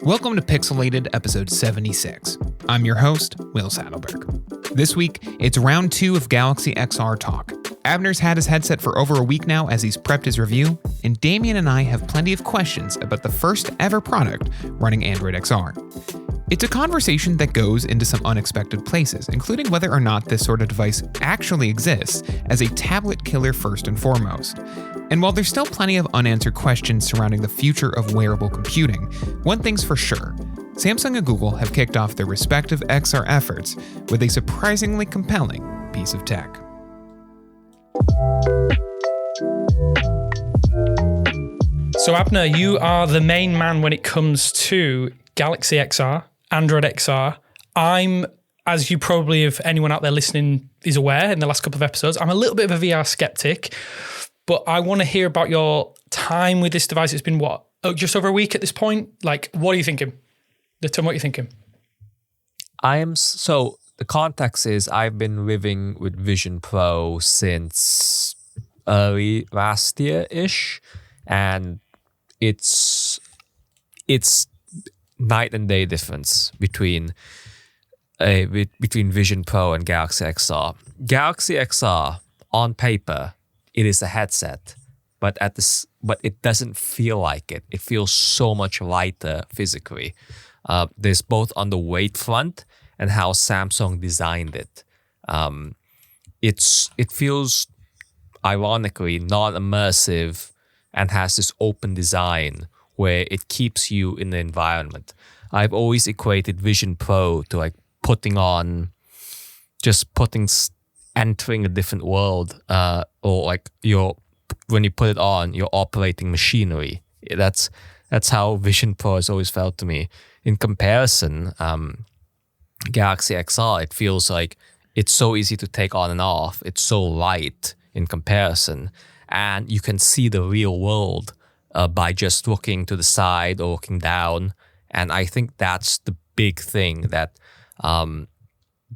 Welcome to Pixelated episode 76. I'm your host, Will Saddleberg. This week, it's round 2 of Galaxy XR talk. Abner's had his headset for over a week now as he's prepped his review, and Damien and I have plenty of questions about the first ever product running Android XR. It's a conversation that goes into some unexpected places, including whether or not this sort of device actually exists as a tablet killer first and foremost. And while there's still plenty of unanswered questions surrounding the future of wearable computing, one thing's for sure. Samsung and Google have kicked off their respective XR efforts with a surprisingly compelling piece of tech. So Abner, you are the main man when it comes to Galaxy XR, Android XR. I'm, as you probably, if anyone out there listening is aware, in the last couple of episodes, I'm a little bit of a VR skeptic, but I want to hear about your time with this device. It's been just over a week at this point? Like, what are you thinking? Tell me what you're thinking. The context is I've been living with Vision Pro since early last year-ish, and it's night and day difference between Vision Pro and Galaxy XR. Galaxy XR, on paper, it is a headset, but it doesn't feel like it. It feels so much lighter physically. There's both on the weight front and how Samsung designed it. It feels ironically non-immersive and has this open design where it keeps you in the environment. I've always equated Vision Pro to like entering a different world, or like when you put it on, you're operating machinery. That's how Vision Pro has always felt to me. In comparison, Galaxy XR, it feels like it's so easy to take on and off. It's so light in comparison, and you can see the real world by just looking to the side or looking down. And I think that's the big thing that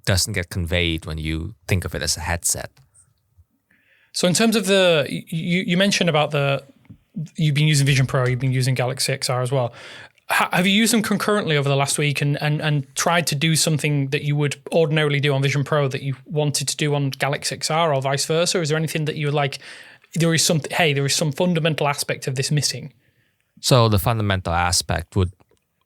doesn't get conveyed when you think of it as a headset. So in terms of you mentioned about you've been using Vision Pro, you've been using Galaxy XR as well. Have you used them concurrently over the last week and tried to do something that you would ordinarily do on Vision Pro that you wanted to do on Galaxy XR or vice versa? Or is there anything that you would like, there is some fundamental aspect of this missing? So the fundamental aspect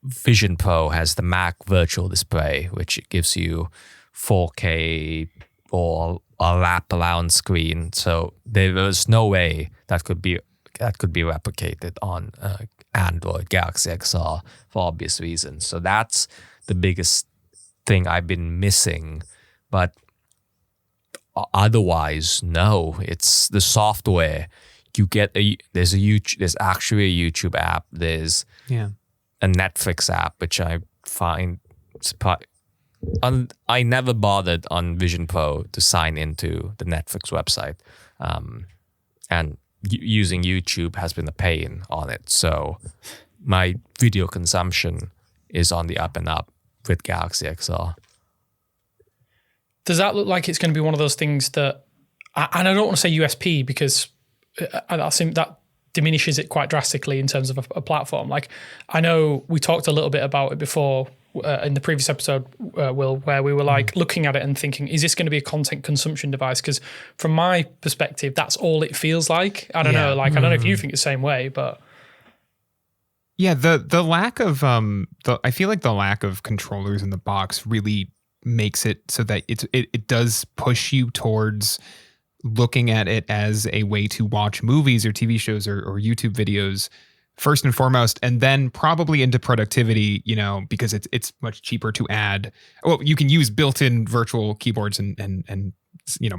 Vision Pro has the Mac Virtual Display, which gives you 4K or a lap around screen. So there was no way that could be replicated on Android Galaxy XR for obvious reasons. So that's the biggest thing I've been missing. But otherwise, no. It's the software. You get there's actually a YouTube app. There's a Netflix app, which I find surprising. I never bothered on Vision Pro to sign into the Netflix website, and using YouTube has been a pain on it. So my video consumption is on the up and up with Galaxy XR. Does that look like it's going to be one of those things that, and I don't want to say USP because I think that diminishes it quite drastically in terms of a platform. Like, I know we talked a little bit about it before in the previous episode, Will, where we were like looking at it and thinking, is this going to be a content consumption device? Because from my perspective, that's all it feels like. I don't know. Like, I don't know if you think the same way, but yeah, the lack of I feel like the lack of controllers in the box really makes it so that it does push you towards looking at it as a way to watch movies or TV shows or YouTube videos first and foremost, and then probably into productivity, because it's much cheaper to add. Well, you can use built-in virtual keyboards and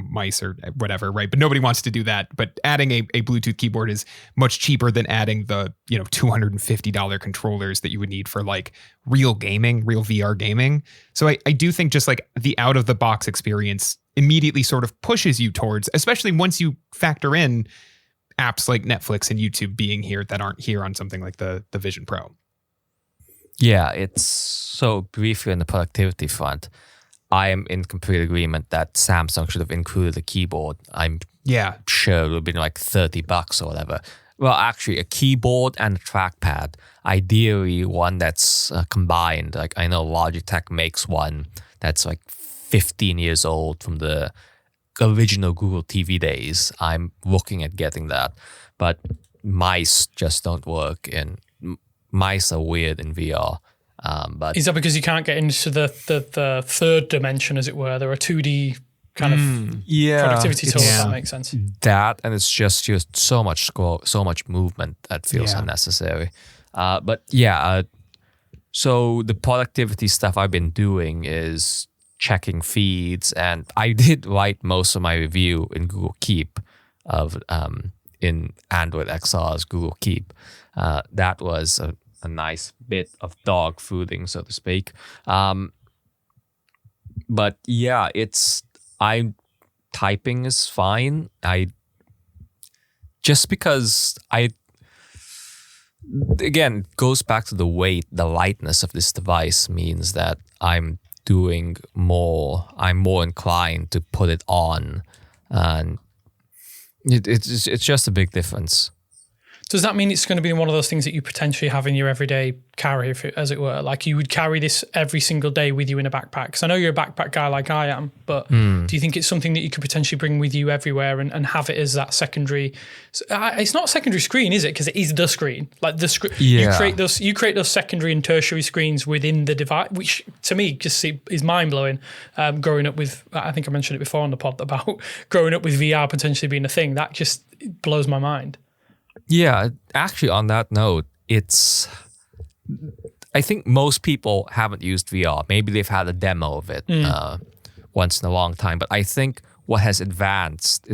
mice or whatever, right? But nobody wants to do that. But adding a Bluetooth keyboard is much cheaper than adding the $250 controllers that you would need for like real VR gaming. So I do think just like the out of the box experience immediately sort of pushes you towards, especially once you factor in apps like Netflix and YouTube being here that aren't here on something like the Vision Pro. Yeah, it's so briefly on the productivity front. I am in complete agreement that Samsung should have included a keyboard. I'm sure it would have been like $30 or whatever. Well, actually, a keyboard and a trackpad. Ideally, one that's combined. Like I know Logitech makes one that's like 15 years old from the original Google TV days. I'm looking at getting that, but mice just don't work, and mice are weird in VR. But is that because you can't get into the third dimension, as it were? There are 2D kind of productivity tools. That makes sense. That, and it's just so much scroll, so much movement that feels unnecessary. But yeah, so the productivity stuff I've been doing is checking feeds, and I did write most of my review in Google Keep of in Android XR's Google Keep. That was a nice bit of dog fooding, so to speak. But yeah, typing is fine. Just because again, it goes back to the weight, the lightness of this device means that I'm more inclined to put it on, and it's just a big difference. Does that mean it's going to be one of those things that you potentially have in your everyday carry, as it were? Like you would carry this every single day with you in a backpack? Because I know you're a backpack guy like I am, but do you think it's something that you could potentially bring with you everywhere and have it as that secondary? It's not a secondary screen, is it? Because it is the screen. Like the screen, you create those secondary and tertiary screens within the device, which to me just is mind blowing. Growing up with, I think I mentioned it before on the pod about growing up with VR potentially being a thing. That just blows my mind. Yeah, actually, on that note, I think most people haven't used VR. Maybe they've had a demo of it once in a long time. But I think what has advanced,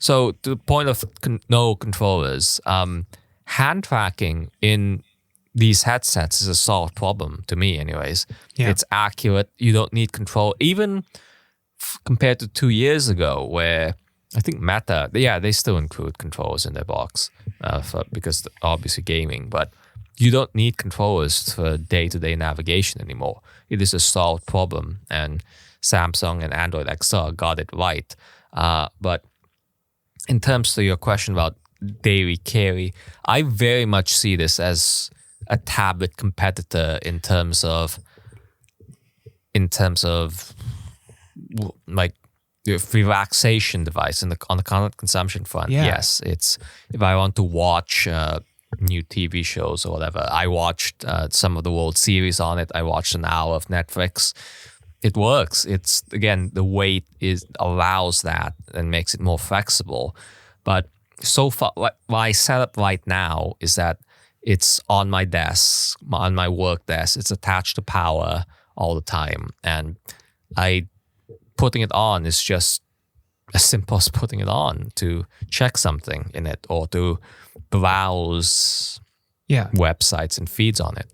so to the point of no controllers, hand tracking in these headsets is a solved problem to me anyways. Yeah. It's accurate. You don't need control. Even compared to 2 years ago where I think Meta, they still include controllers in their box because obviously gaming, but you don't need controllers for day-to-day navigation anymore. It is a solved problem, and Samsung and Android XR got it right. But in terms of your question about daily carry, I very much see this as a tablet competitor in terms of like the relaxation device on the content consumption front. Yeah. Yes, it's if I want to watch new TV shows or whatever. I watched some of the World Series on it. I watched an hour of Netflix. It works. It's again, the weight allows that and makes it more flexible. But so far, what my setup right now is that it's on my desk, on my work desk. It's attached to power all the time, and putting it on is just as simple as putting it on to check something in it or to browse websites and feeds on it.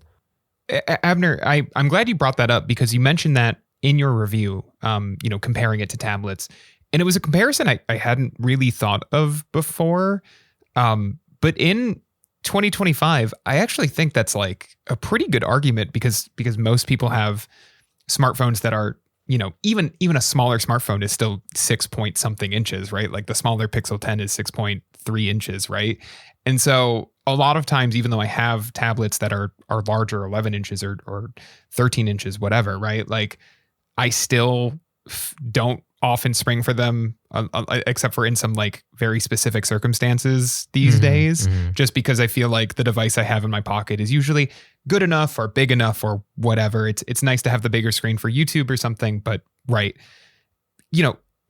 Abner, I'm glad you brought that up because you mentioned that in your review, comparing it to tablets. And it was a comparison I hadn't really thought of before. But in 2025, I actually think that's like a pretty good argument because most people have smartphones that are, even a smaller smartphone is still 6 point something inches, right? Like the smaller Pixel 10 is 6.3 inches, right? And so a lot of times, even though I have tablets that are larger, 11 inches or 13 inches, whatever, right? Like I still don't often spring for them, except for in some like very specific circumstances these days, just because I feel like the device I have in my pocket is usually good enough or big enough or whatever. It's nice to have the bigger screen for YouTube or something, but right.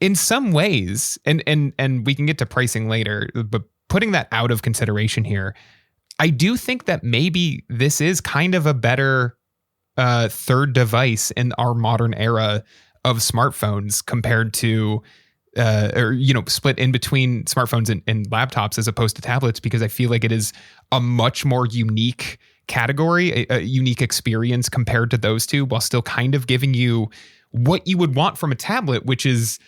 In some ways, and we can get to pricing later, but putting that out of consideration here, I do think that maybe this is kind of a better third device in our modern era of smartphones compared to, split in between smartphones and laptops as opposed to tablets, because I feel like it is a much more unique category, a unique experience compared to those two, while still kind of giving you what you would want from a tablet, which is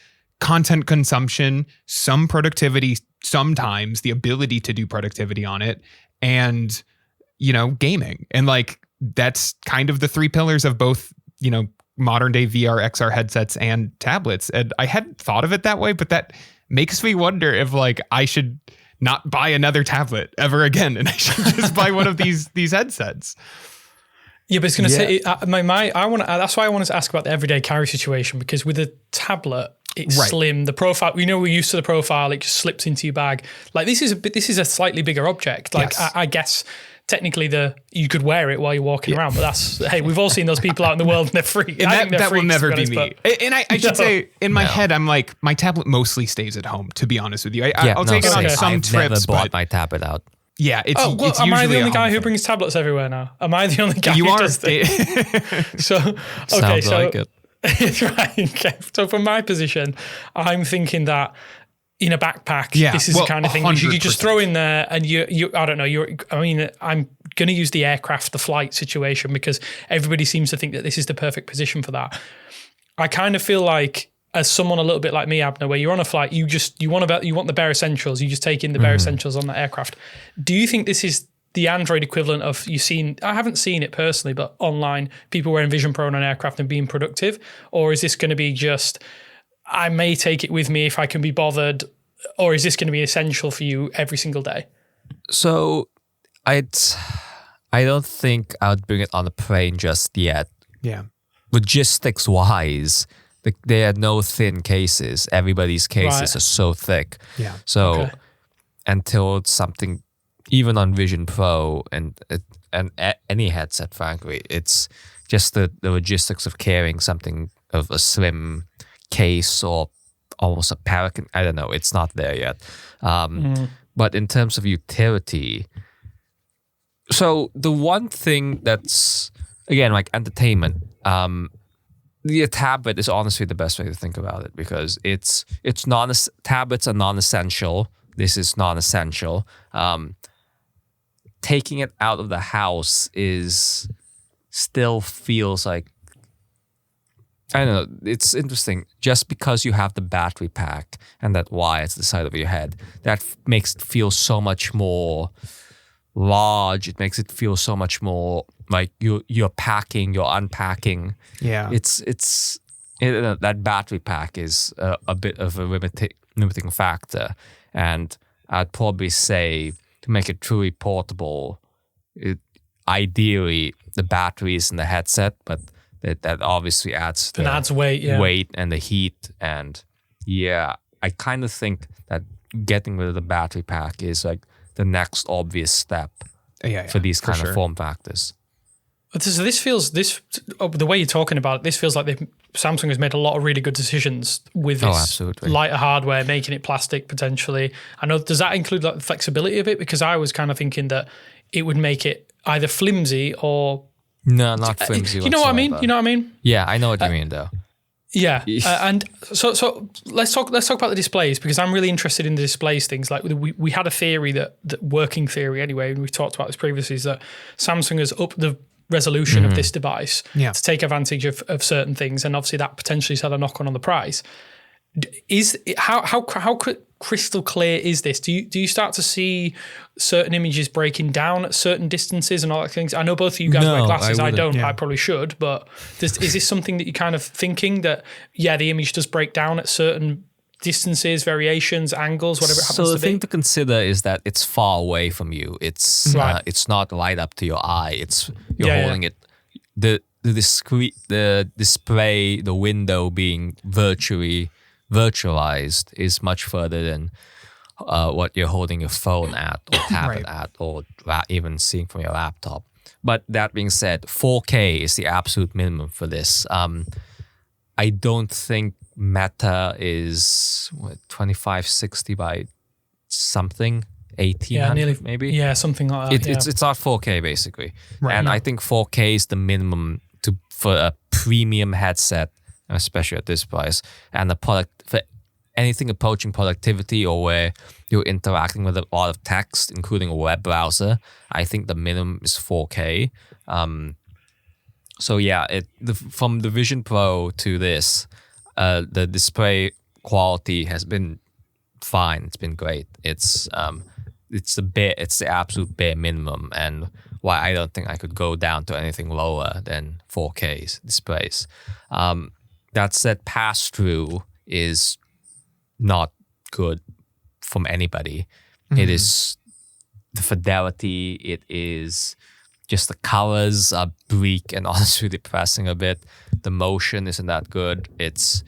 content consumption, some productivity, sometimes the ability to do productivity on it, and, gaming. And like, that's kind of the three pillars of both, modern day VR, XR headsets and tablets. And I hadn't thought of it that way, but that makes me wonder if like I should not buy another tablet ever again, and I should just buy one of these headsets. Yeah, but it's going to say I want. That's why I wanted to ask about the everyday carry situation, because with a tablet, it's slim. The profile, we're used to the profile. It just slips into your bag. Like this is a slightly bigger object. Like I guess technically you could wear it while you're walking around, but hey, we've all seen those people out in the world and they're free. And that will never be me. And I should say, in my head, I'm like, my tablet mostly stays at home, to be honest with you. I'll take it on some trips. I've never brought my tablet out. Yeah, it's am I the only guy who brings tablets everywhere now? Am I the only guy who does this? Sounds like it. It's right. Okay. So from my position, I'm thinking that in a backpack, this is the kind of thing you just throw in there, and you I don't know. I'm going to use the flight situation, because everybody seems to think that this is the perfect position for that. I kind of feel like, as someone a little bit like me, Abner, where you're on a flight, you want the bare essentials. You just take in the bare essentials on that aircraft. Do you think this is the Android equivalent of I haven't seen it personally, but online, people wearing Vision Pro on an aircraft and being productive? Or is this going to be just, I may take it with me if I can be bothered? Or is this going to be essential for you every single day? So I don't think I would bring it on a plane just yet. Yeah. Logistics wise, there are no thin cases. Everybody's cases are so thick. Yeah. So until it's something, even on Vision Pro and any headset, frankly, it's just the logistics of carrying something of a slim case or almost a paracord. I don't know. It's not there yet. But in terms of utility, so the one thing that's, again, like entertainment, the tablet is honestly the best way to think about it, because tablets are non-essential. This is non-essential. Taking it out of the house still feels like, I don't know, it's interesting. Just because you have the battery pack and that wire to the side of your head, that makes it feel so much more large. It makes it feel so much more like you're packing, you're unpacking. Yeah, that battery pack is a bit of a limiting factor, and I'd probably say to make it truly portable, ideally the battery is in the headset, but that obviously adds weight and the heat, and I kind of think that getting rid of the battery pack is like the next obvious step for these kind of form factors. So the way you're talking about it, this feels like Samsung has made a lot of really good decisions with this lighter hardware, making it plastic potentially. I know, does that include like the flexibility of it? Because I was kind of thinking that it would make it either flimsy or... No, not flimsy. You know what I mean? You know what I mean? Yeah, I know what you mean though. Yeah, and so let's talk about the displays, because I'm really interested in the displays things. Like we had a theory that working theory anyway, and we've talked about this previously, is that Samsung has upped the resolution of this device to take advantage of certain things, and obviously that potentially has had a knock on the price. How crystal clear is this? Do you start to see certain images breaking down at certain distances and all that things? I know both of you guys wear glasses. I don't. I probably should. But is this something that you're kind of thinking that the image does break down at certain distances, variations, angles, whatever it happens to be? So the thing to consider is that it's far away from you. It's not right up to your eye. You're holding it. The display, the window being virtualized is much further than what you're holding your phone at or tablet at, or even seeing from your laptop. But that being said, 4K is the absolute minimum for this. I don't think Meta is 2560 by something, 1800 maybe. Yeah, something like that. It's not 4K basically, I think 4K is the minimum for a premium headset, especially at this price, and the product for anything approaching productivity or where you're interacting with a lot of text, including a web browser. I think the minimum is 4K. From the Vision Pro to this, the display quality has been fine. It's been great. It's the absolute bare minimum, and why I don't think I could go down to anything lower than 4K displays. That said, pass-through is not good from anybody. It is the fidelity. It is just the colors are bleak and honestly depressing a bit. The motion isn't that good. It's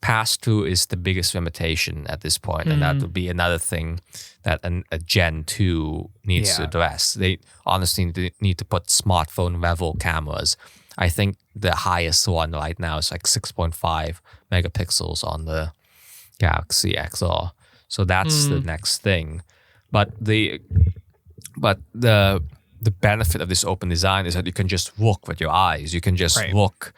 pass-through is the biggest limitation at this point, and that would be another thing that a Gen 2 needs to address. They honestly need to put smartphone level cameras. I think the highest one right now is like 6.5 megapixels on the Galaxy XR. So that's the next thing. But the benefit of this open design is that you can just look with your eyes. You can just look.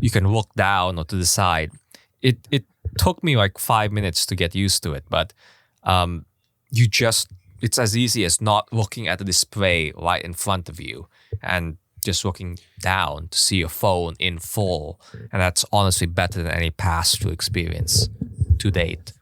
You can look down or to the side. It took me like 5 minutes to get used to it, but it's as easy as not looking at the display right in front of you and just looking down to see your phone in full. And that's honestly better than any pass-through experience to date.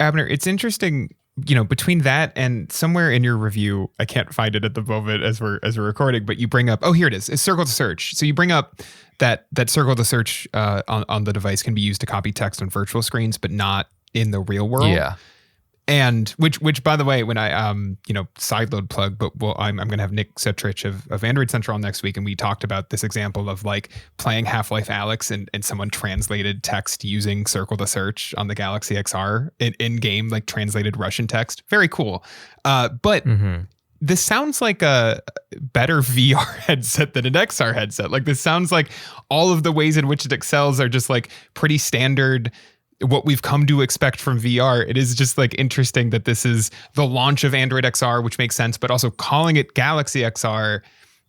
Abner, it's interesting, between that and somewhere in your review, I can't find it at the moment as we're recording, but you bring up, here it is. It's circle to search. So you bring up that circle to search on the device can be used to copy text on virtual screens, but not in the real world. Yeah. And which by the way, when I sideload plug, but I'm going to have Nick Cetrich of Android Central on next week, and we talked about this example of like playing Half-Life Alyx and someone translated text using circle to search on the Galaxy XR in game, like translated Russian text. Very cool. But this sounds like a better VR headset than an XR headset. Like this sounds like all of the ways in which it excels are just like pretty standard, what we've come to expect from VR. It is just like interesting that this is the launch of Android XR, which makes sense, but also calling it Galaxy XR.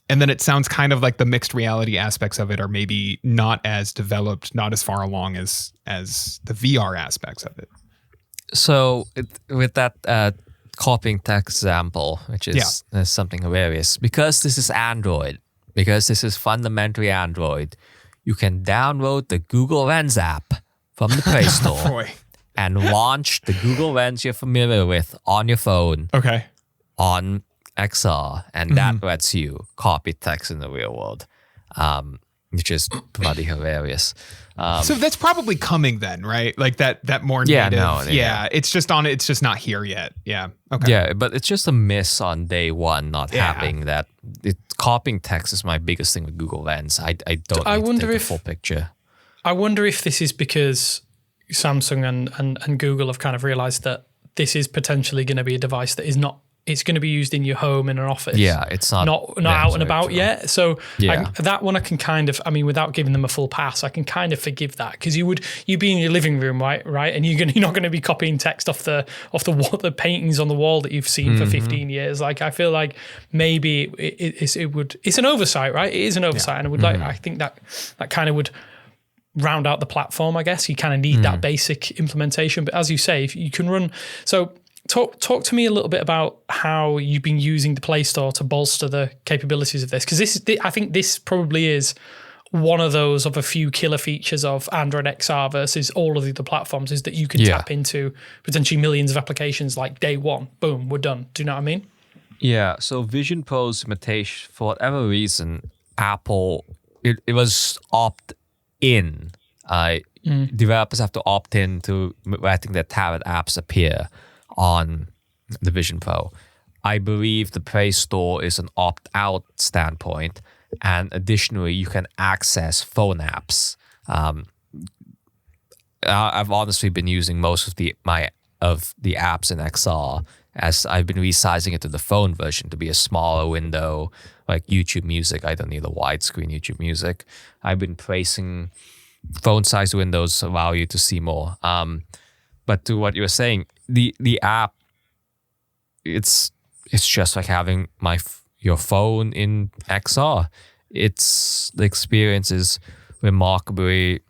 And then it sounds kind of like the mixed reality aspects of it are maybe not as developed, not as far along as the VR aspects of it. So with that copying text example, which is something hilarious, because this is Android, because this is fundamentally Android, you can download the Google Lens app from the Play Store and launch the Google Lens you're familiar with on your phone on XR, and that lets you copy text in the real world, which is bloody hilarious. So that's probably coming then, right? Like that more native. It's just not here yet. Yeah. Okay. Yeah, but it's just a miss on day one not having that. Copying text is my biggest thing with Google Lens. I don't need to take the full picture. I wonder if this is because Samsung and Google have kind of realized that this is potentially going to be a device that is not, it's going to be used in your home in an office. Yeah, it's not out and about yet. So that one I can kind of, without giving them a full pass, I can kind of forgive that, because you'd be in your living room, right, and you're not going to be copying text off the wall, the paintings on the wall that you've seen for 15 years. Like I feel like maybe it's an oversight, right? It is an oversight, and I think that kind of would round out the platform, I guess. You kind of need that basic implementation. But as you say, if you can run... So talk to me a little bit about how you've been using the Play Store to bolster the capabilities of this. Because I think this probably is one of those of a few killer features of Android XR versus all of the other platforms, is that you can tap into potentially millions of applications like day one. Boom, we're done. Do you know what I mean? Yeah, so Vision Pro's imitation, for whatever reason, Apple, it was opt-in. Developers have to opt in to letting their tablet apps appear on the Vision Pro. I believe the Play Store is an opt-out standpoint, and additionally, you can access phone apps. I've honestly been using most of the apps in XR, as I've been resizing it to the phone version to be a smaller window, like YouTube Music. I don't need a widescreen YouTube Music. I've been placing phone-sized windows allow you to see more. But to what you were saying, the app, it's just like having your phone in XR. The experience is remarkably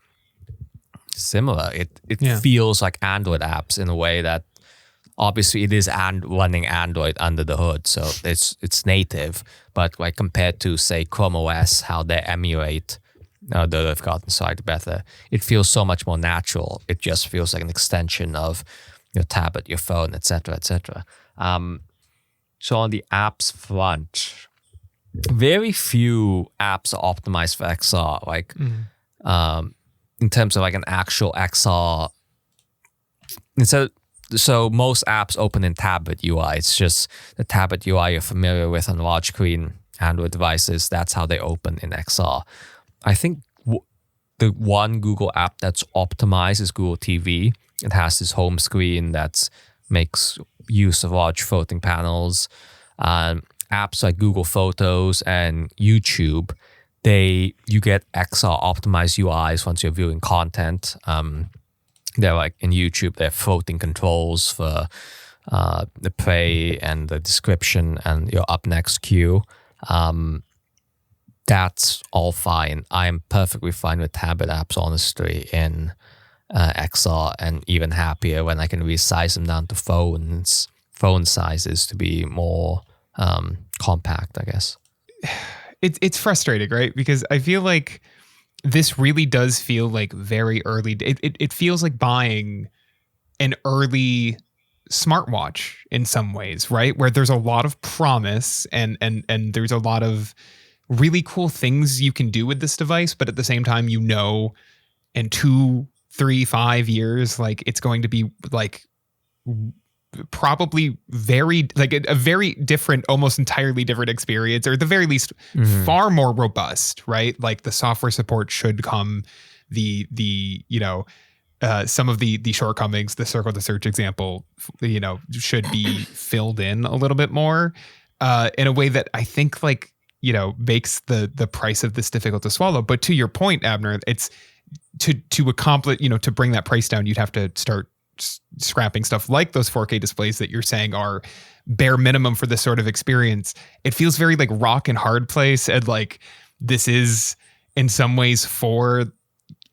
similar. It feels like Android apps in a way that obviously it is running Android under the hood, so it's native. But like compared to say Chrome OS, how they emulate, though they've gotten slightly better, it feels so much more natural. It just feels like an extension of your tablet, your phone, etc., etc. So on the apps front, very few apps are optimized for XR. Like in terms of like an actual XR, instead So most apps open in tablet UI. It's just the tablet UI you're familiar with on large screen Android devices. That's how they open in XR. I think the one Google app that's optimized is Google TV. It has this home screen that makes use of large floating panels. Apps like Google Photos and YouTube, you get XR optimized UIs once you're viewing content. They're like in YouTube, they're floating controls for the play and the description and your up next cue. That's all fine. I'm perfectly fine with tablet apps, honestly, in XR, and even happier when I can resize them down to phone sizes to be more compact, I guess. It's frustrating, right? Because I feel like this really does feel like very early. It feels like buying an early smartwatch in some ways, right? Where there's a lot of promise and there's a lot of really cool things you can do with this device, but at the same time, in 2, 3, 5 years, like it's going to be like probably very like a very different, almost entirely different experience, or at the very least far more robust, right? Like the software support should come, some of the shortcomings, the circle to search example, should be filled in a little bit more in a way that I think makes the price of this difficult to swallow. But to your point, Abner, it's to accomplish, to bring that price down, you'd have to start scrapping stuff like those 4K displays that you're saying are bare minimum for this sort of experience. It feels very like rock and hard place, and like this is in some ways for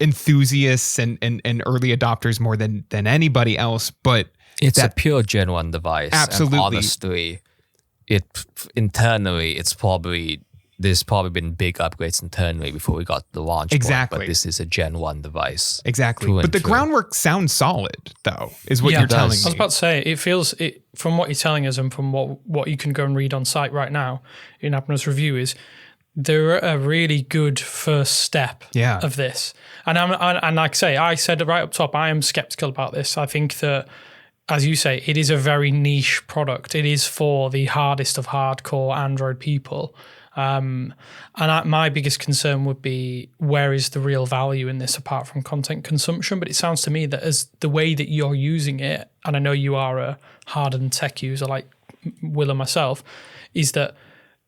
enthusiasts and early adopters more than anybody else. But it's a pure Gen 1 device. Absolutely. And honestly, there's probably been big upgrades internally before we got the launch exactly point, but this is a Gen 1 device. Exactly. But the groundwork sounds solid, though, is what you're telling me. I was about to say, it feels, from what you're telling us and from what you can go and read on site right now in Abner's review, is they're a really good first step of this. And like I say, I said right up top, I am skeptical about this. I think that, as you say, it is a very niche product. It is for the hardest of hardcore Android people. My biggest concern would be, where is the real value in this apart from content consumption? But it sounds to me that as the way that you're using it, and I know you are a hardened tech user like Will and myself, is that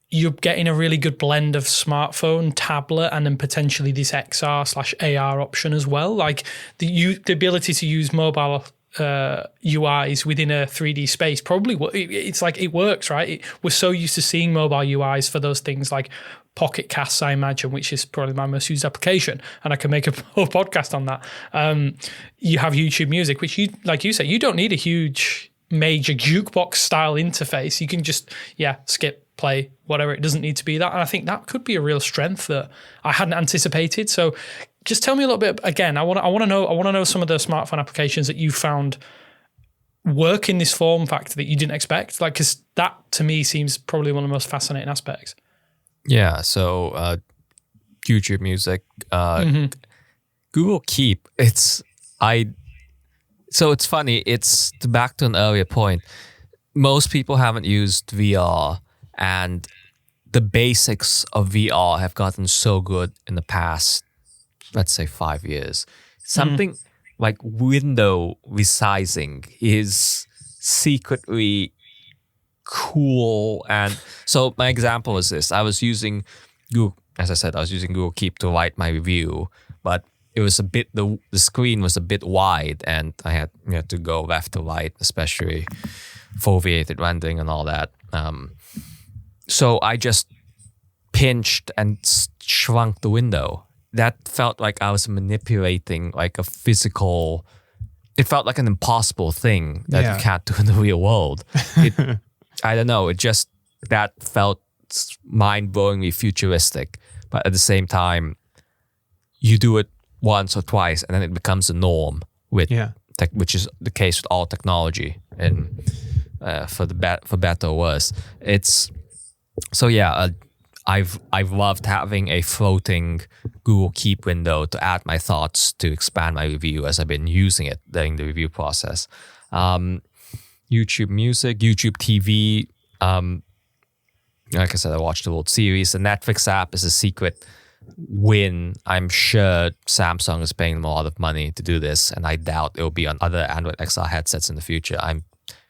you're getting a really good blend of smartphone, tablet, and then potentially this XR/AR option as well. Like the ability to use mobile UIs within a 3D space, probably it's like it works, right? We're so used to seeing mobile UIs for those things like Pocket Casts, I imagine, which is probably my most used application, and I can make a whole podcast on that. You have YouTube Music, which like you say, you don't need a huge major jukebox style interface. You can just skip, play, whatever. It doesn't need to be that, and I think that could be a real strength that I hadn't anticipated. So just tell me a little bit again. I want to know some of the smartphone applications that you found work in this form factor that you didn't expect. Like, because that to me seems probably one of the most fascinating aspects. Yeah. So YouTube Music, Google Keep. So it's funny. It's back to an earlier point. Most people haven't used VR, and the basics of VR have gotten so good in the past, let's say 5 years. Something like window resizing is secretly cool. And so my example is this. I was using Google Keep to write my review, but it was the screen was a bit wide, and I had to go left to right, especially foveated rendering and all that. So I just pinched and shrunk the window. That felt like I was manipulating like a physical. It felt like an impossible thing that you can't do in the real world. I don't know. That felt mind-blowingly futuristic, but at the same time, you do it once or twice, and then it becomes a norm with which is the case with all technology, and for better or worse. I've loved having a floating Google Keep window to add my thoughts to expand my review as I've been using it during the review process. YouTube Music, YouTube TV. Like I said, I watched the World Series. The Netflix app is a secret win. I'm sure Samsung is paying them a lot of money to do this, and I doubt it will be on other Android XR headsets in the future.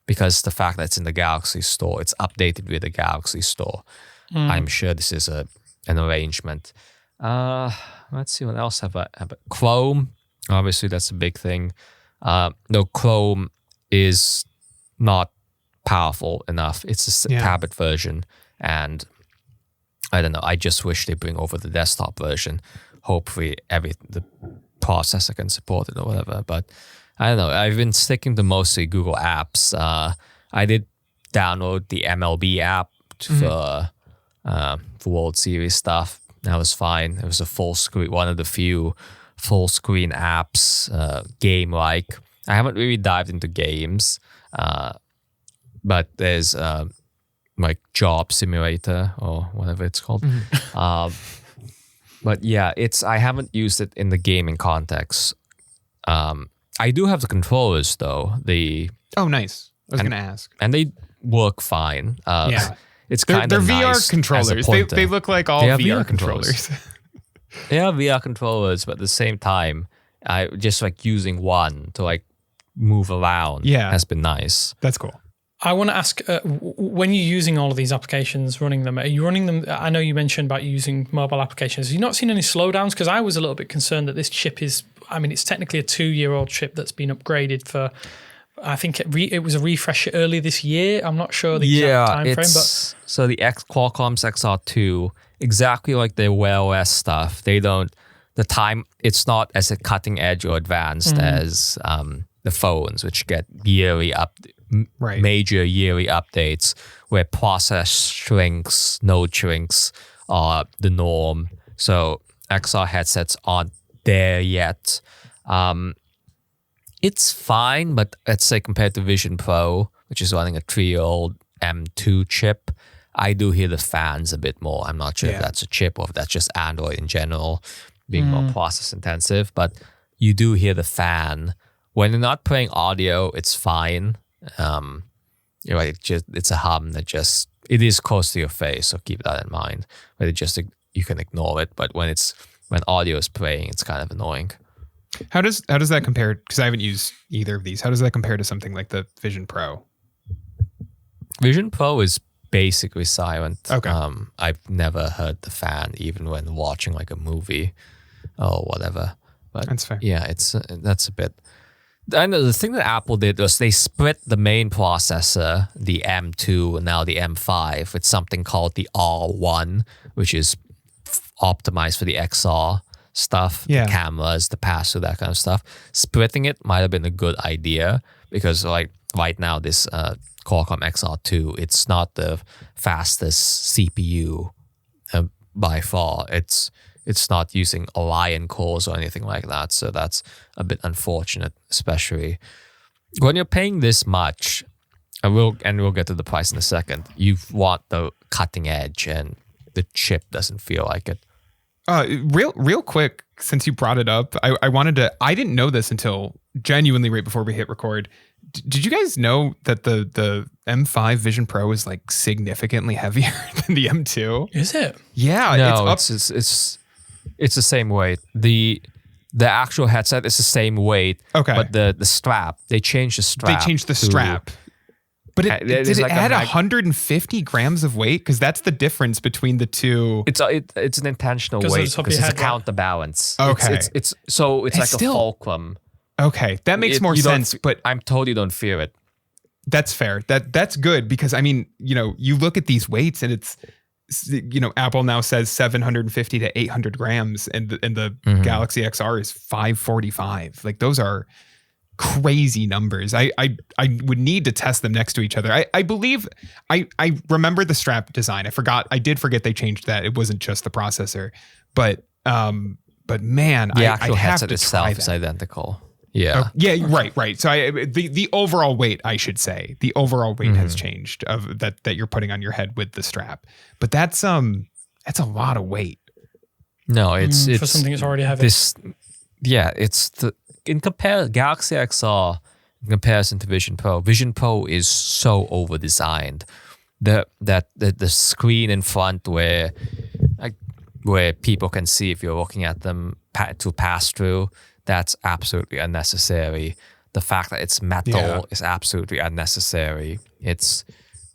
Because the fact that it's in the Galaxy Store, it's updated with the Galaxy Store. I'm sure this is an arrangement. Let's see what else have I. Chrome, obviously that's a big thing. No, Chrome is not powerful enough. It's a tablet version, and I don't know. I just wish they bring over the desktop version. Hopefully, the processor can support it or whatever. But I don't know. I've been sticking to mostly Google apps. I did download the MLB app for World Series stuff. That was fine. It was a full screen, one of the few full screen apps, game-like. I haven't really dived into games, but there's like Job Simulator or whatever it's called. But yeah, I haven't used it in the gaming context. I do have the controllers though. Oh, nice. I was going to ask. And they work fine. It's kind they're of VR nice controllers. They look like all VR controllers. They are VR controllers, but at the same time, I just like using one to like move around has been nice. That's cool. I want to ask, when you're using all of these applications, running them, are you running them? I know you mentioned about using mobile applications. Have you not seen any slowdowns? Because I was a little bit concerned that this chip it's technically a 2-year-old chip that's been upgraded for, I think it was a refresh earlier this year. I'm not sure the exact time frame. But so the Qualcomm's XR2, exactly like the Wear OS stuff, it's not as a cutting edge or advanced as the phones, which get major yearly updates where process shrinks, node shrinks are the norm. So XR headsets aren't there yet. It's fine, but let's say compared to Vision Pro, which is running a 3-year-old M2 chip, I do hear the fans a bit more. I'm not sure if that's a chip or if that's just Android in general being more process intensive, but you do hear the fan. When you're not playing audio, it's fine. It's a hum that it is close to your face, so keep that in mind. But you can ignore it. But when audio is playing, it's kind of annoying. How does that compare? Because I haven't used either of these. How does that compare to something like the Vision Pro? Vision Pro is basically silent. Okay. I've never heard the fan even when watching like a movie or whatever. But that's fair. Yeah, that's a bit. I know the thing that Apple did was they split the main processor, the M2 and now the M5, with something called the R1, which is optimized for the XR stuff, the cameras, the pass-through, that kind of stuff. Splitting it might have been a good idea because like right now this Qualcomm XR2, it's not the fastest CPU by far. It's not using Orion cores or anything like that, so that's a bit unfortunate, especially when you're paying this much. We'll get to the price in a second. You want the cutting edge, and the chip doesn't feel like it. Real quick, since you brought it up, I didn't know this until genuinely right before we hit record. Did you guys know that the M5 Vision Pro is like significantly heavier than the M2? Is it? Yeah, no, it's the same weight. The actual headset is the same weight. Okay, but the strap, they changed the strap. But did it like add 150 grams of weight? Because that's the difference between the two. It's an intentional weight because it's a counterbalance. Okay, it's like a fulcrum. Okay, that makes more sense. But I'm told you don't fear it. That's fair. That's good because I mean, you look at these weights and it's, Apple now says 750 to 800 grams, and the Galaxy XR is 545. Like those are crazy numbers. I would need to test them next to each other. I believe I remember the strap design. I did forget they changed that. It wasn't just the processor, but man, the actual headset have to itself is identical. Yeah. Right. So the overall weight, I should say, has changed of that you're putting on your head with the strap. But that's a lot of weight. No, it's for something that's already heavy. In compare Galaxy XR, in comparison to Vision Pro. Vision Pro is so over-designed. The screen in front where people can see if you're looking at them to pass through, that's absolutely unnecessary. The fact that it's metal is absolutely unnecessary.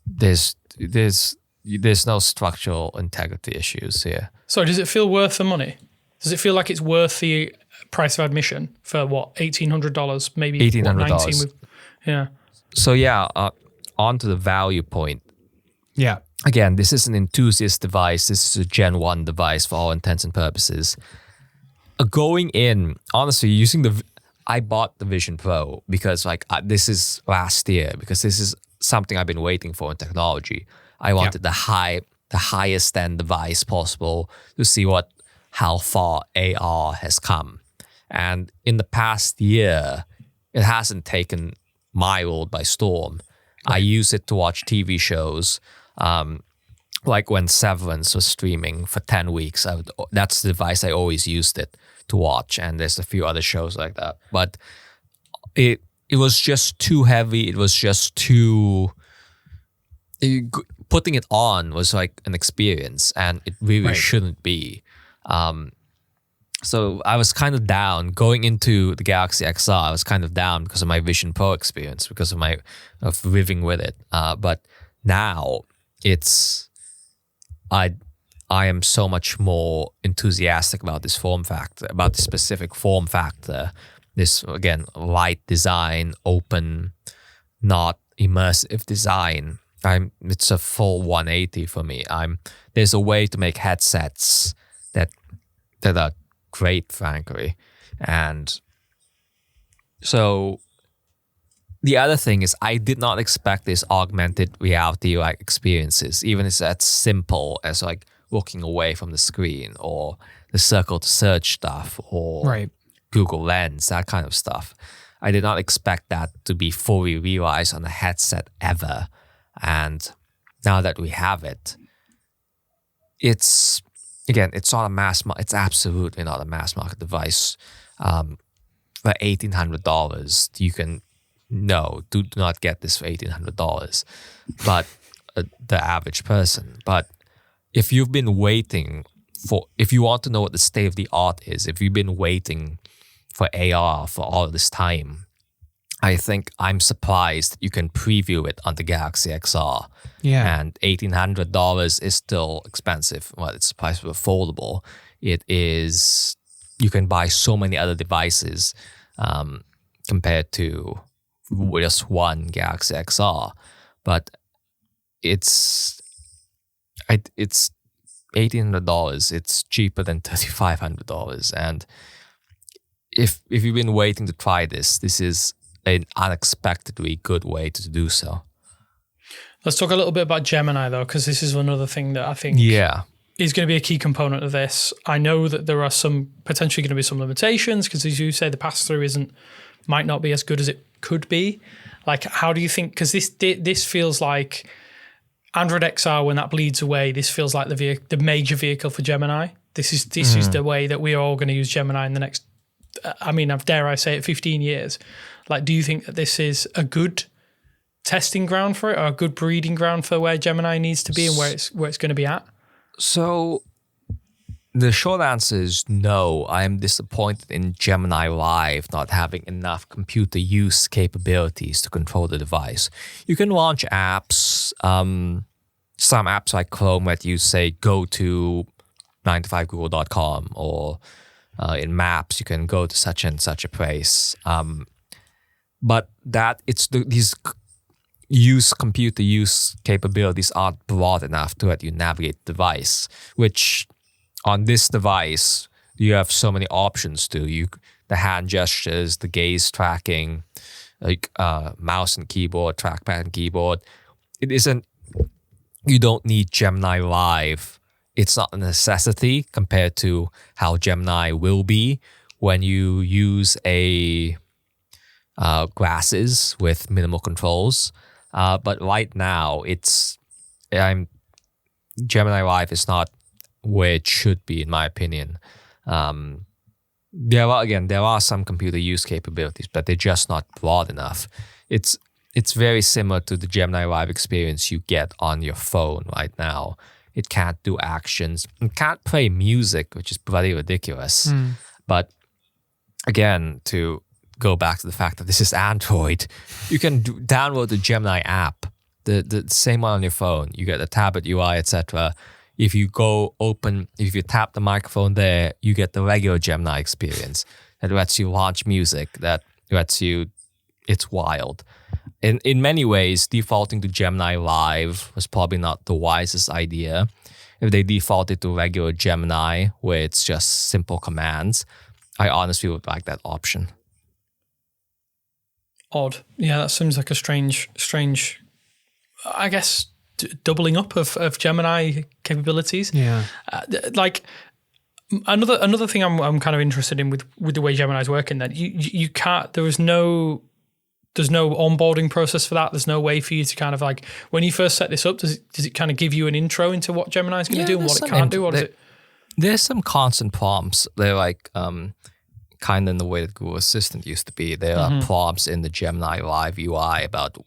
There's no structural integrity issues here. So does it feel worth the money? Does it feel like it's worth the price of admission for what, $1,800, maybe $1,800? Yeah. So on to the value point. Yeah. Again, this is an enthusiast device. This is a Gen 1 device for all intents and purposes. Going in, honestly, I bought the Vision Pro because this is last year, because this is something I've been waiting for in technology. I wanted the highest end device possible to see how far AR has come. And in the past year, it hasn't taken my world by storm. Right. I use it to watch TV shows. Like when Severance was streaming for 10 weeks, that's the device I always used it to watch. And there's a few other shows like that. But it was just too heavy. It was just too... Putting it on was like an experience, and it really shouldn't be. So I was kind of down going into the Galaxy XR. I was kind of down because of my Vision Pro experience, because of living with it. But now I am so much more enthusiastic about this form factor, about this specific form factor. This, again, light design, open, not immersive design. It's a full 180 for me. There's a way to make headsets that are great, frankly. And so the other thing is, I did not expect this augmented reality like experiences, even if it's as simple as like looking away from the screen, or the circle to search stuff, or Google Lens, that kind of stuff. I did not expect that to be fully realized on a headset ever. And now that we have it, it's absolutely not a mass market device. For $1,800, you can do not get this for $1,800, but the average person. But if you've been waiting if you want to know what the state of the art is, if you've been waiting for AR for all this time, I think I'm surprised that you can preview it on the Galaxy XR. Yeah. And $1,800 is still expensive. Well, it's the price of a foldable. It is, you can buy so many other devices compared to just one Galaxy XR. But it's $1,800. It's cheaper than $3,500. And if you've been waiting to try this is an unexpectedly good way to do so. Let's talk a little bit about Gemini, though, because this is another thing that I think is going to be a key component of this. I know that there are potentially going to be some limitations, because as you say, the pass-through might not be as good as it could be. Like, how do you think, because this feels like Android XR, when that bleeds away, this feels like the major vehicle for Gemini. This is the way that we are all going to use Gemini in the next, dare I say it, 15 years. Like, do you think that this is a good testing ground for it, or a good breeding ground for where Gemini needs to be and where it's going to be at? So the short answer is no. I am disappointed in Gemini Live not having enough computer use capabilities to control the device. You can launch apps, some apps like Chrome let you say go to 9to5google.com, or in Maps you can go to such and such a place. But these computer use capabilities aren't broad enough to let you navigate the device, which on this device, you have so many options to. The hand gestures, the gaze tracking, like mouse and keyboard, trackpad and keyboard. You don't need Gemini Live. It's not a necessity compared to how Gemini will be when you use glasses with minimal controls. But right now, Gemini Live is not where it should be, in my opinion. there are some computer use capabilities, but they're just not broad enough. It's very similar to the Gemini Live experience you get on your phone right now. It can't do actions. It can't play music, which is bloody ridiculous. But again, to go back to the fact that this is Android, you can download the Gemini app, the same one on your phone. You get the tablet UI, etc. If you tap the microphone there, you get the regular Gemini experience that lets you launch music, it's wild. In many ways, defaulting to Gemini Live was probably not the wisest idea. If they defaulted to regular Gemini, where it's just simple commands, I honestly would like that option. Odd. Yeah, that seems like a strange, I guess, doubling up of Gemini capabilities. Yeah. Like another thing I'm kind of interested in with the way Gemini's working. Then you can't. There's no onboarding process for that. There's no way for you to kind of like, when you first set this up, does it kind of give you an intro into what Gemini's going to do and what it can't do? Or is it? There's some constant prompts. They're like kind of in the way that Google Assistant used to be. There are prompts in the Gemini Live UI about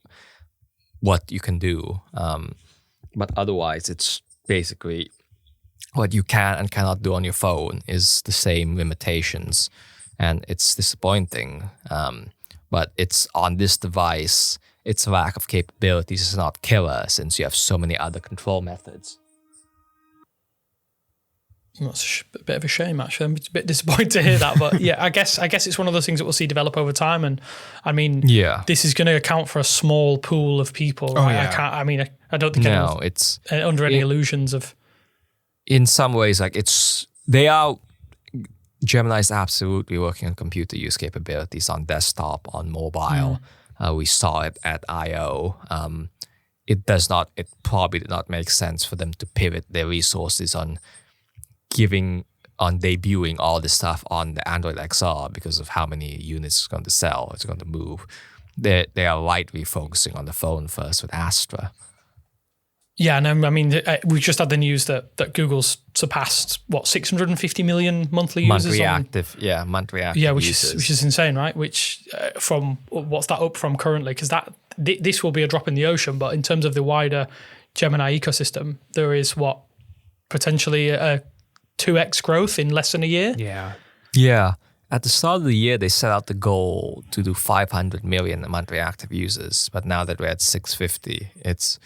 what you can do. But otherwise, it's basically what you can and cannot do on your phone is the same limitations. And it's disappointing. But it's on this device, its lack of capabilities is not killer since you have so many other control methods. That's a bit of a shame, actually. I'm a bit disappointed to hear that, but yeah, I guess it's one of those things that we'll see develop over time. And I mean, this is going to account for a small pool of people. Right? I don't think it's under any illusions of. In some ways, like Gemini is absolutely working on computer use capabilities on desktop, on mobile. We saw it at I/O. It probably did not make sense for them to pivot their resources on debuting all this stuff on the Android XR because of how many units it's going to sell, it's going to move. They are lightly focusing on the phone first with Astra. Yeah, and I mean, we just had the news that Google's surpassed 650 million monthly users. Monthly active users. Which is insane, right? Which from what's that up from currently? Because this will be a drop in the ocean, but in terms of the wider Gemini ecosystem, there is potentially a 2x growth in less than a year. Yeah. At the start of the year, they set out the goal to do 500 million monthly active users, but now that we're at 650, it's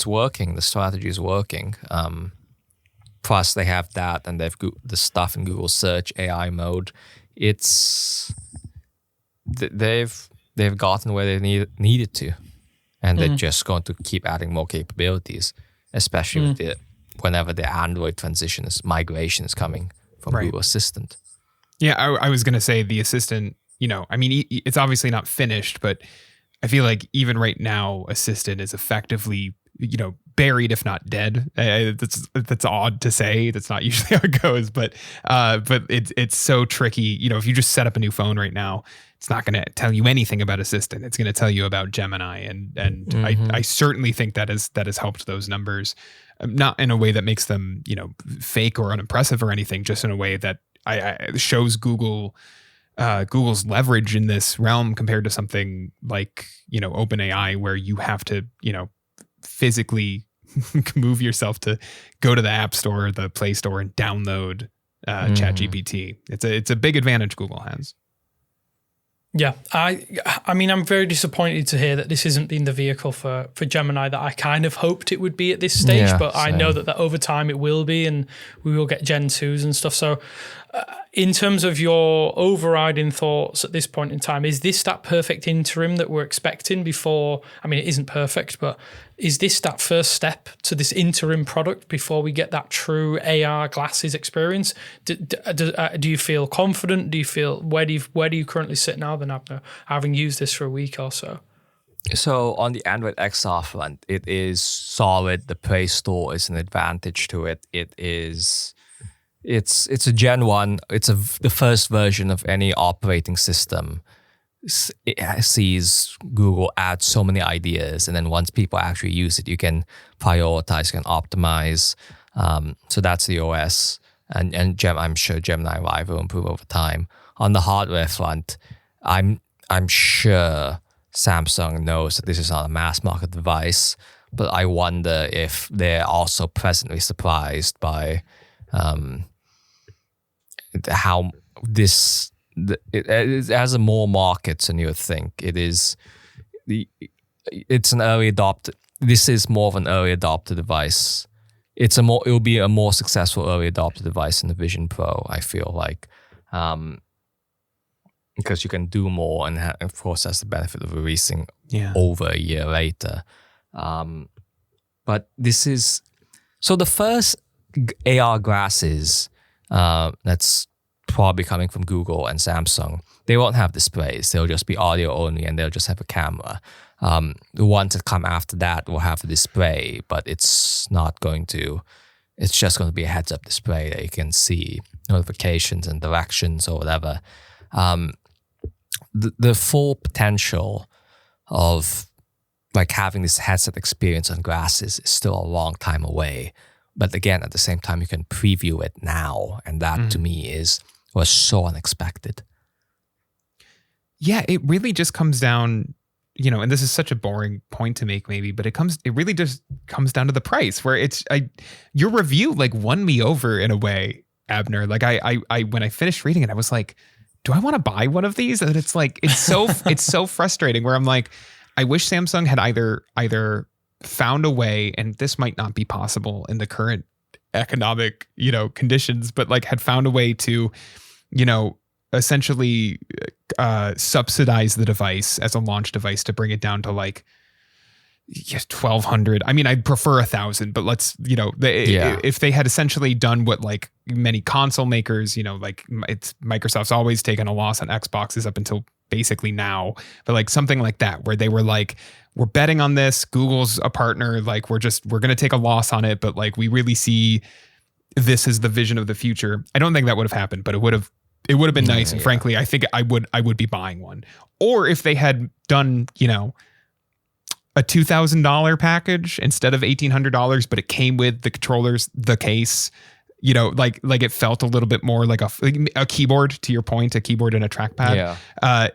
working. The strategy is working. Plus, they have that, and they've the stuff in Google Search AI mode. They've gotten where they needed to, and they're just going to keep adding more capabilities, especially with whenever the Android migration is coming from Google Assistant. Yeah, I was going to say the Assistant. I mean, it's obviously not finished, but I feel like even right now, Assistant is effectively, buried if not dead. That's odd to say. That's not usually how it goes, but it's so tricky. If you just set up a new phone right now, it's not going to tell you anything about Assistant. It's going to tell you about Gemini, and I certainly think that has helped those numbers, not in a way that makes them fake or unimpressive or anything, just in a way that shows Google's leverage in this realm compared to something like, OpenAI, where you have to, physically move yourself to go to the App Store, the Play Store, and download ChatGPT. It's a big advantage Google has. Yeah, I mean, I'm very disappointed to hear that this isn't been the vehicle for Gemini that I kind of hoped it would be at this stage, but same. I know that over time it will be, and we will get Gen 2s and stuff. So in terms of your overriding thoughts at this point in time, is this that perfect interim that we're expecting before? I mean, it isn't perfect, but is this that first step to this interim product before we get that true AR glasses experience? Do you feel confident? Do you feel where do you currently sit now then, Abner, having used this for a week or so? So on the Android XR front, it is solid. The Play Store is an advantage to it. It's a Gen 1. It's the first version of any operating system. It sees Google add so many ideas, and then once people actually use it, you can prioritize, you can optimize. So that's the OS. and I'm sure Gemini Live will improve over time. On the hardware front, I'm sure Samsung knows that this is not a mass market device, but I wonder if they're also pleasantly surprised by how it has more markets than you would think. It's an early adopter. This is more of an early adopter device. It will be a more successful early adopter device than the Vision Pro, I feel like, because you can do more, and of course that's the benefit of releasing over a year later. But this is so the first AR glasses that's probably coming from Google and Samsung. They won't have displays. They'll just be audio only, and they'll just have a camera. The ones that come after that will have a display, but it's not going to. It's just going to be a heads-up display that you can see notifications and directions or whatever. The full potential of like having this headset experience on glasses is still a long time away. But again, at the same time, you can preview it now, and that to me was so unexpected. Yeah, it really just comes down, and this is such a boring point to make maybe, but it really just comes down to the price, where your review like won me over in a way, Abner. Like I when I finished reading it, I was like, do I want to buy one of these? And it's like, it's so frustrating where I'm like, I wish Samsung had either found a way, and this might not be possible in the current economic, conditions, but like had found a way to, essentially subsidize the device as a launch device to bring it down to like 1,200. I mean, I'd prefer 1,000, but let's, if they had essentially done what like many console makers, like Microsoft's always taken a loss on Xboxes up until basically now, but like something like that, where they were like, we're betting on this, Google's a partner, like we're going to take a loss on it, but like we really see this as the vision of the future. I don't think that would have happened, but it would have been nice. And frankly, I think I would be buying one. Or if they had done, a $2,000 package instead of $1,800, but it came with the controllers, the case, like it felt a little bit more like a keyboard, to your point, a keyboard and a trackpad. Yeah.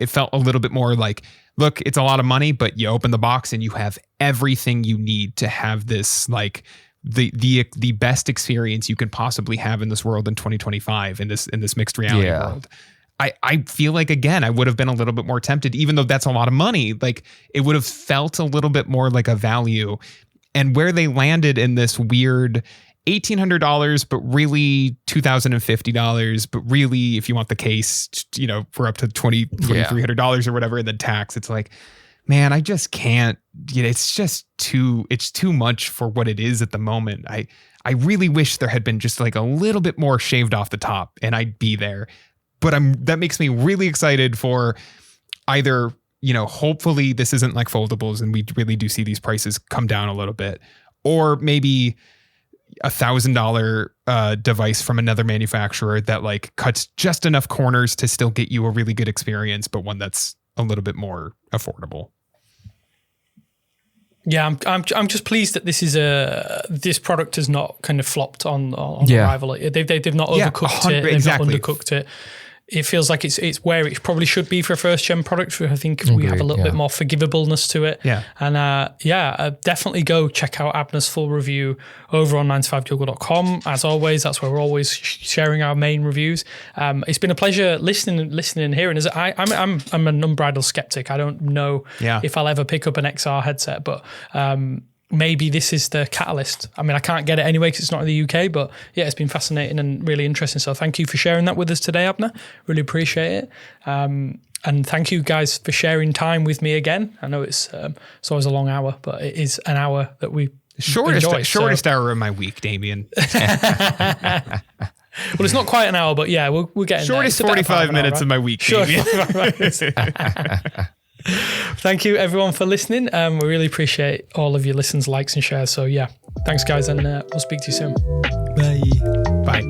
It felt a little bit more like, look, it's a lot of money, but you open the box and you have everything you need to have this, like the best experience you can possibly have in this world in 2025 in this mixed reality world. I feel like, again, I would have been a little bit more tempted, even though that's a lot of money. Like it would have felt a little bit more like a value. And where they landed in this weird $1,800, but really $2,050, but really, if you want the case, for up to $2,300 or whatever, and then tax, it's like, man, I just can't. It's too much for what it is at the moment. I really wish there had been just like a little bit more shaved off the top, and I'd be there. But that makes me really excited for either, hopefully this isn't like foldables and we really do see these prices come down a little bit, or maybe $1,000 device from another manufacturer that like cuts just enough corners to still get you a really good experience, but one that's a little bit more affordable. Yeah, I'm just pleased that this product has not kind of flopped on arrival. They've not overcooked it. They've not undercooked it. It feels like it's where it probably should be for a first gen product. I think we have a little bit more forgivableness to it. Yeah. And definitely go check out Abner's full review over on 9to5google.com. As always, that's where we're always sharing our main reviews. It's been a pleasure listening and hearing. I'm an unbridled skeptic. I don't know if I'll ever pick up an XR headset, but maybe this is the catalyst. I mean, I can't get it anyway because it's not in the UK, but yeah, it's been fascinating and really interesting. So thank you for sharing that with us today, Abner. Really appreciate it. And thank you guys for sharing time with me again. I know it's always a long hour, but it is an hour that we shortest hour of my week, Damien. Well, it's not quite an hour, but yeah, we're getting shortest there. 45 minutes hour, of my week, Damien. Thank you everyone for listening. We really appreciate all of your listens, likes and shares. So yeah, thanks guys, and we'll speak to you soon. Bye.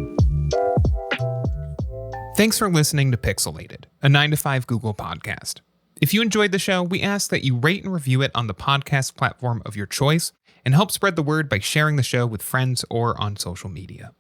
Thanks for listening to Pixelated, a 9to5 Google podcast. If you enjoyed the show, we ask that you rate and review it on the podcast platform of your choice and help spread the word by sharing the show with friends or on social media.